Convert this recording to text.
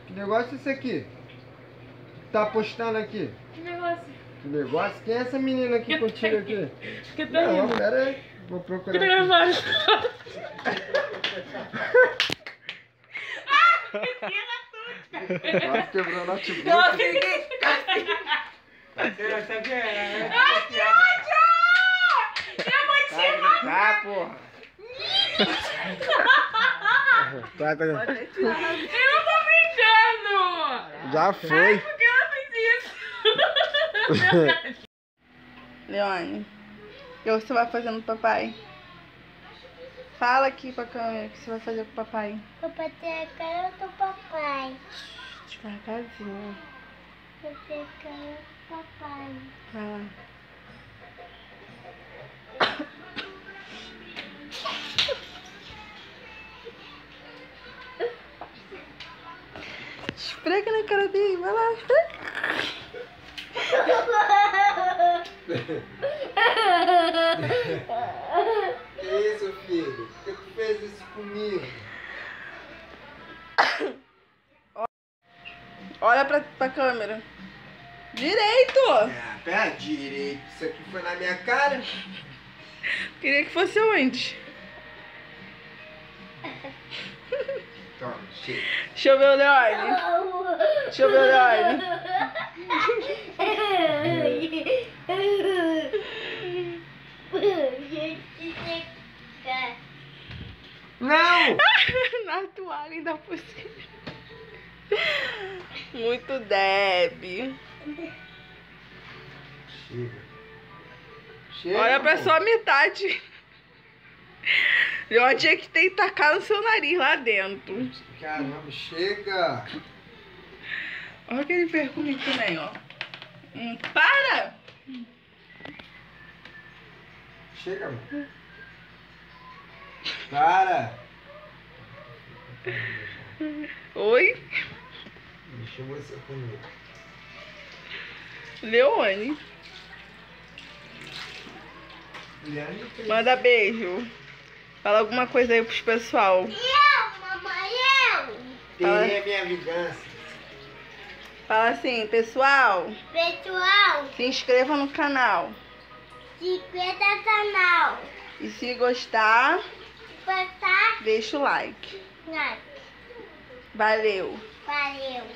Que negócio é esse aqui? Tá postando aqui? Que negócio? Que negócio? Quem é essa menina aqui contigo aqui? Que tá Não, rindo? pera aí. Vou procurar Que tá aqui. gravando? Quase quebrou o notebook. Não, ninguém. Parceira, sabia? Ai, que ódio! Eu vou te matar! Tá, porra. Tá, tá. Eu não tô brincando! Já Ai, foi. por que ela fez isso? Leone, o que você vai fazer no papai? Fala aqui pra câmera o que você vai fazer com o papai. Vou bater a cara do papai. Devagarzinho. Vou bater a cara do papai. Vai lá. Esfrega na cara dele, vai lá, esfrega. Que isso, filho? Por que tu fez isso comigo? Olha pra câmera. Direito! Ah, pera direito. Isso aqui foi na minha cara? Queria que fosse onde? Toma, chega. Deixa eu ver o Leone. Deixa eu ver o Leone. Não! Na toalha ainda por cima. Muito Deb. Chega. Chega. Olha pra pô. sua metade. Leone tinha que ter tacado no seu nariz lá dentro. Caramba, chega. Olha aquele perfume também, ó. Para! Chega, amor. Para. Oi? Deixa você comigo. Leone. Manda beijo. Fala alguma coisa aí pros pessoal. Eu, mamãe, eu. Terei a minha vingança. Fala assim, pessoal, Pessoal, se inscreva no canal. 50 canal. E se gostar, Botar deixa o like. like. Valeu! Valeu.